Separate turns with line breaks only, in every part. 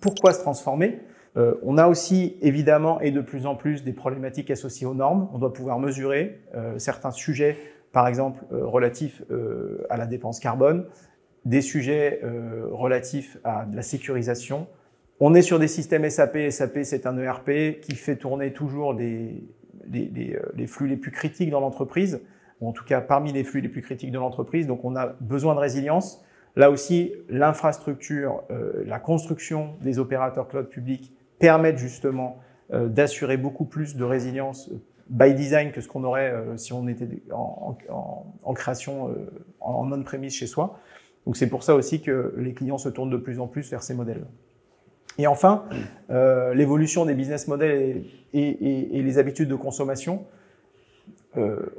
pourquoi se transformer? On a aussi évidemment et de plus en plus des problématiques associées aux normes. On doit pouvoir mesurer certains sujets, par exemple relatifs à la dépense carbone, des sujets relatifs à de la sécurisation. On est sur des systèmes SAP. SAP, c'est un ERP qui fait tourner toujours les flux les plus critiques dans l'entreprise, ou en tout cas parmi les flux les plus critiques de l'entreprise. Donc on a besoin de résilience. Là aussi, l'infrastructure, la construction des opérateurs cloud publics permettent justement d'assurer beaucoup plus de résilience by design que ce qu'on aurait si on était en création en on-premise chez soi. Donc c'est pour ça aussi que les clients se tournent de plus en plus vers ces modèles. Et enfin, l'évolution des business models et les habitudes de consommation.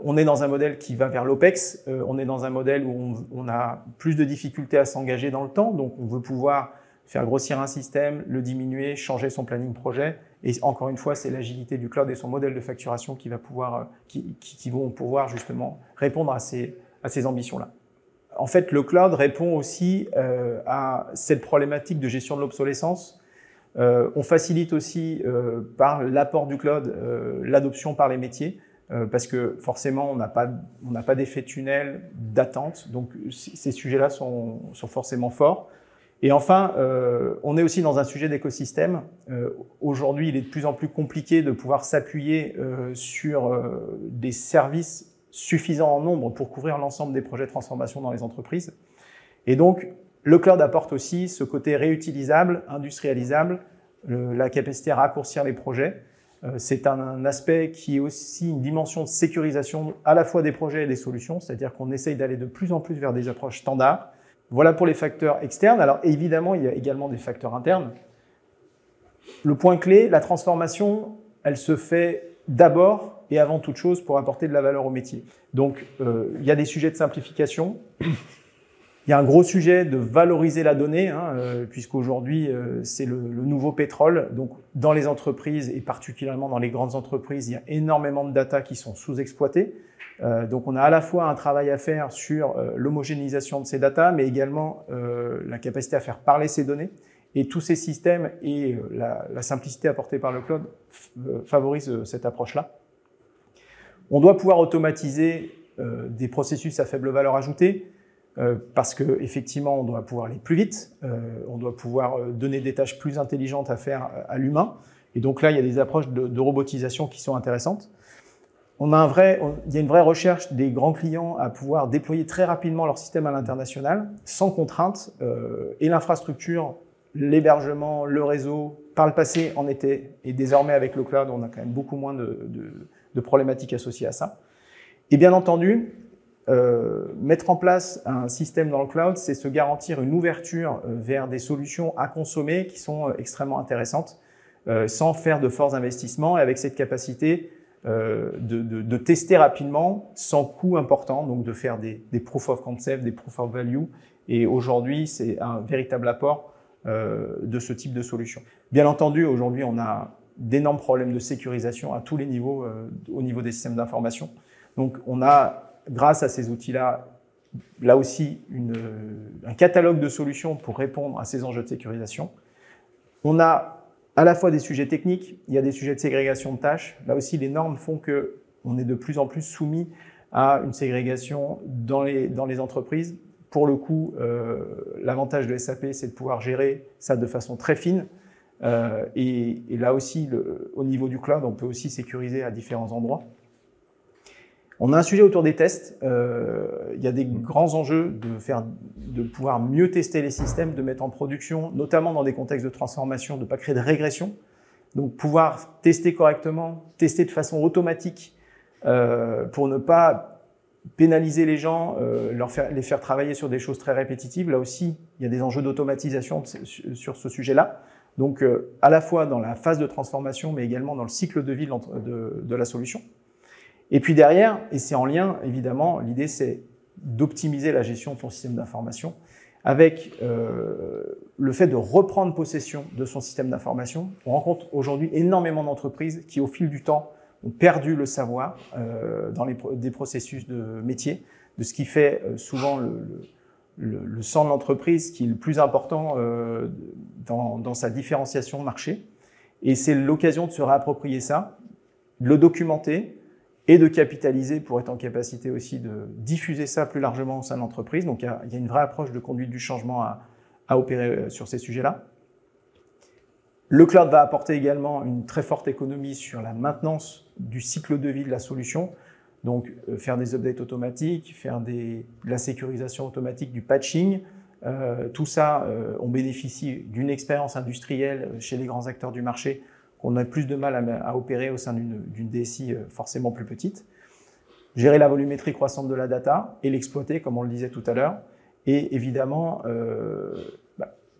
On est dans un modèle qui va vers l'OPEX, on est dans un modèle où on a plus de difficultés à s'engager dans le temps, donc on veut pouvoir faire grossir un système, le diminuer, changer son planning projet. Et encore une fois, c'est l'agilité du cloud et son modèle de facturation qui vont pouvoir justement répondre à ces ambitions-là. En fait, le cloud répond aussi à cette problématique de gestion de l'obsolescence. On facilite aussi par l'apport du cloud l'adoption par les métiers. Parce que forcément, on n'a pas d'effet tunnel d'attente, donc ces sujets-là sont forcément forts. Et enfin, on est aussi dans un sujet d'écosystème. Aujourd'hui, il est de plus en plus compliqué de pouvoir s'appuyer sur des services suffisants en nombre pour couvrir l'ensemble des projets de transformation dans les entreprises. Et donc, le cloud apporte aussi ce côté réutilisable, industrialisable, la capacité à raccourcir les projets. C'est un aspect qui est aussi une dimension de sécurisation à la fois des projets et des solutions, c'est-à-dire qu'on essaye d'aller de plus en plus vers des approches standards. Voilà pour les facteurs externes. Alors évidemment, il y a également des facteurs internes. Le point clé, la transformation, elle se fait d'abord et avant toute chose pour apporter de la valeur au métier. Donc il y a des sujets de simplification. Il y a un gros sujet de valoriser la donnée, puisqu'aujourd'hui, c'est le nouveau pétrole. Donc, dans les entreprises, et particulièrement dans les grandes entreprises, il y a énormément de data qui sont sous-exploitées. Donc, on a à la fois un travail à faire sur l'homogénéisation de ces data, mais également la capacité à faire parler ces données. Et tous ces systèmes et la simplicité apportée par le cloud favorisent cette approche-là. On doit pouvoir automatiser des processus à faible valeur ajoutée, parce que effectivement, on doit pouvoir aller plus vite, on doit pouvoir donner des tâches plus intelligentes à faire à l'humain. Et donc là, il y a des approches de robotisation qui sont intéressantes. Il y a une vraie recherche des grands clients à pouvoir déployer très rapidement leur système à l'international, sans contrainte, et l'infrastructure, l'hébergement, le réseau, par le passé en était, et désormais avec le cloud, on a quand même beaucoup moins de problématiques associées à ça. Et bien entendu, mettre en place un système dans le cloud, c'est se garantir une ouverture vers des solutions à consommer qui sont extrêmement intéressantes, sans faire de forts investissements et avec cette capacité de tester rapidement sans coût important, donc de faire des proof of concept, des proof of value. Et aujourd'hui, c'est un véritable apport de ce type de solution. Bien entendu, aujourd'hui, on a d'énormes problèmes de sécurisation à tous les niveaux, au niveau des systèmes d'information. Donc, on a grâce à ces outils-là, là aussi, un catalogue de solutions pour répondre à ces enjeux de sécurisation. On a à la fois des sujets techniques, il y a des sujets de ségrégation de tâches. Là aussi, les normes font qu'on est de plus en plus soumis à une ségrégation dans les entreprises. Pour le coup, l'avantage de SAP, c'est de pouvoir gérer ça de façon très fine. Et là aussi, au niveau du cloud, on peut aussi sécuriser à différents endroits. On a un sujet autour des tests. Il y a des grands enjeux de pouvoir mieux tester les systèmes, de mettre en production, notamment dans des contextes de transformation, de ne pas créer de régression. Donc, pouvoir tester correctement, tester de façon automatique pour ne pas pénaliser les gens, les faire travailler sur des choses très répétitives. Là aussi, il y a des enjeux d'automatisation sur ce sujet-là. Donc, à la fois dans la phase de transformation, mais également dans le cycle de vie de la solution. Et puis derrière, et c'est en lien, évidemment, l'idée c'est d'optimiser la gestion de son système d'information avec le fait de reprendre possession de son système d'information. On rencontre aujourd'hui énormément d'entreprises qui, au fil du temps, ont perdu le savoir dans des processus de métier, de ce qui fait souvent le sang de l'entreprise qui est le plus important dans sa différenciation marché. Et c'est l'occasion de se réapproprier ça, de le documenter et de capitaliser pour être en capacité aussi de diffuser ça plus largement au sein de l'entreprise. Donc, il y a une vraie approche de conduite du changement à opérer sur ces sujets-là. Le cloud va apporter également une très forte économie sur la maintenance du cycle de vie de la solution. Donc, faire des updates automatiques, faire de la sécurisation automatique, du patching. Tout ça, on bénéficie d'une expérience industrielle chez les grands acteurs du marché qu'on a plus de mal à opérer au sein d'une DSI forcément plus petite. Gérer la volumétrie croissante de la data et l'exploiter, comme on le disait tout à l'heure. Et évidemment,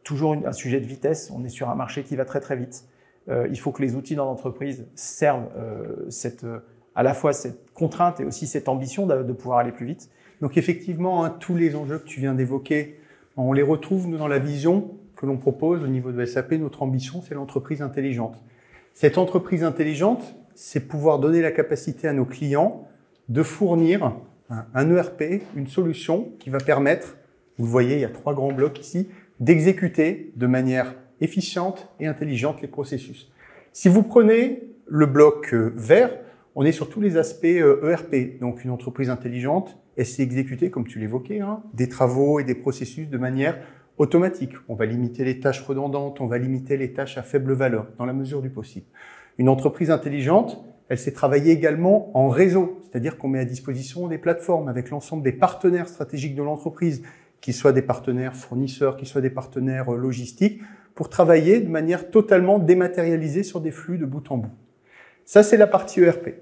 toujours un sujet de vitesse. On est sur un marché qui va très très vite. Il faut que les outils dans l'entreprise servent à la fois cette contrainte et aussi cette ambition de pouvoir aller plus vite.
Donc effectivement, tous les enjeux que tu viens d'évoquer, on les retrouve nous, dans la vision que l'on propose au niveau de SAP. Notre ambition, c'est l'entreprise intelligente. Cette entreprise intelligente, c'est pouvoir donner la capacité à nos clients de fournir un ERP, une solution qui va permettre, vous le voyez, il y a 3 grands blocs ici, d'exécuter de manière efficiente et intelligente les processus. Si vous prenez le bloc vert, on est sur tous les aspects ERP. Donc une entreprise intelligente, elle sait exécuter, comme tu l'évoquais, des travaux et des processus de manière automatique. On va limiter les tâches redondantes, on va limiter les tâches à faible valeur, dans la mesure du possible. Une entreprise intelligente, elle sait travailler également en réseau, c'est-à-dire qu'on met à disposition des plateformes avec l'ensemble des partenaires stratégiques de l'entreprise, qu'ils soient des partenaires fournisseurs, qu'ils soient des partenaires logistiques, pour travailler de manière totalement dématérialisée sur des flux de bout en bout. Ça, c'est la partie ERP.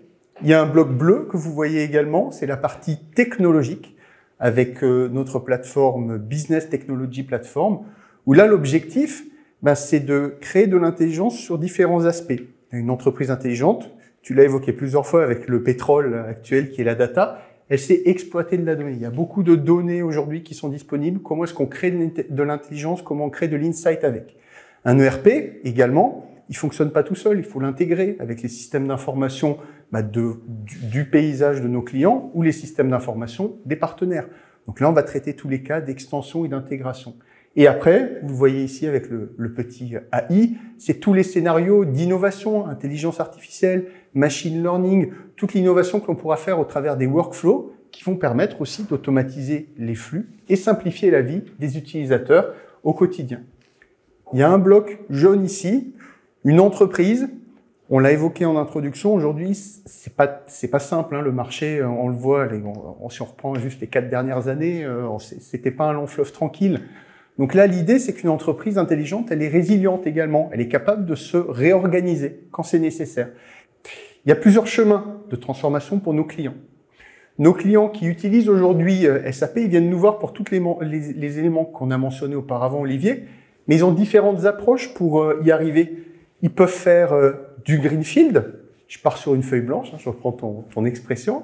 Il y a un bloc bleu que vous voyez également, c'est la partie technologique, avec notre plateforme Business Technology Platform, où là, l'objectif, c'est de créer de l'intelligence sur différents aspects. Une entreprise intelligente, tu l'as évoqué plusieurs fois avec le pétrole actuel qui est la data, elle sait exploiter de la donnée. Il y a beaucoup de données aujourd'hui qui sont disponibles. Comment est-ce qu'on crée de l'intelligence? Comment on crée de l'insight avec? Un ERP, également, il fonctionne pas tout seul. Il faut l'intégrer avec les systèmes d'information du paysage de nos clients ou les systèmes d'information des partenaires. Donc là, on va traiter tous les cas d'extension et d'intégration. Et après, vous voyez ici avec le petit AI, c'est tous les scénarios d'innovation, intelligence artificielle, machine learning, toute l'innovation que l'on pourra faire au travers des workflows qui vont permettre aussi d'automatiser les flux et simplifier la vie des utilisateurs au quotidien. Il y a un bloc jaune ici, une entreprise. On l'a évoqué en introduction. Aujourd'hui, c'est pas simple, le marché. On le voit. Si on reprend juste les 4 dernières années, c'était pas un long fleuve tranquille. Donc là, l'idée, c'est qu'une entreprise intelligente, elle est résiliente également. Elle est capable de se réorganiser quand c'est nécessaire. Il y a plusieurs chemins de transformation pour nos clients. Nos clients qui utilisent aujourd'hui SAP, ils viennent nous voir pour tous les éléments qu'on a mentionnés auparavant, Olivier, mais ils ont différentes approches pour y arriver. Ils peuvent faire du greenfield. Je pars sur une feuille blanche, je reprends ton expression.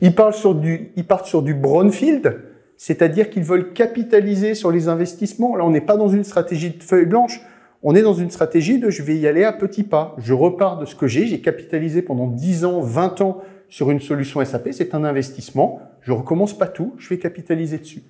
Ils partent sur du brownfield, c'est-à-dire qu'ils veulent capitaliser sur les investissements. Là, on n'est pas dans une stratégie de feuille blanche, on est dans une stratégie de je vais y aller à petits pas. Je repars de ce que j'ai capitalisé pendant 10 ans, 20 ans sur une solution SAP, c'est un investissement. Je recommence pas tout, je vais capitaliser dessus.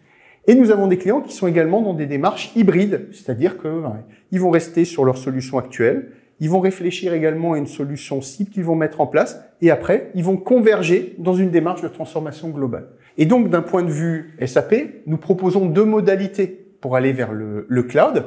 Et nous avons des clients qui sont également dans des démarches hybrides, c'est-à-dire qu'ils vont rester sur leur solution actuelle, ils vont réfléchir également à une solution cible qu'ils vont mettre en place, et après, ils vont converger dans une démarche de transformation globale. Et donc, d'un point de vue SAP, nous proposons 2 modalités pour aller vers le cloud,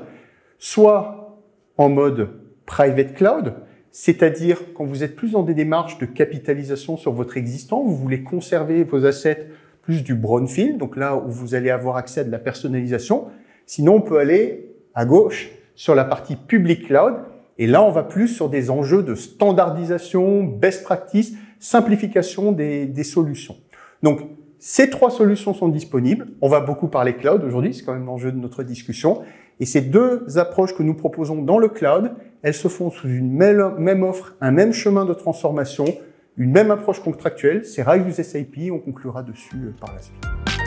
soit en mode private cloud, c'est-à-dire quand vous êtes plus dans des démarches de capitalisation sur votre existant, vous voulez conserver vos assets plus du brownfield, donc là où vous allez avoir accès à de la personnalisation. Sinon, on peut aller à gauche sur la partie public cloud, et là, on va plus sur des enjeux de standardisation, best practice, simplification des solutions. Donc, ces 3 solutions sont disponibles. On va beaucoup parler cloud aujourd'hui, c'est quand même l'enjeu de notre discussion. Et ces 2 approches que nous proposons dans le cloud, elles se font sous une même offre, un même chemin de transformation, une même approche contractuelle. C'est RISE with SAP, on conclura dessus par la suite.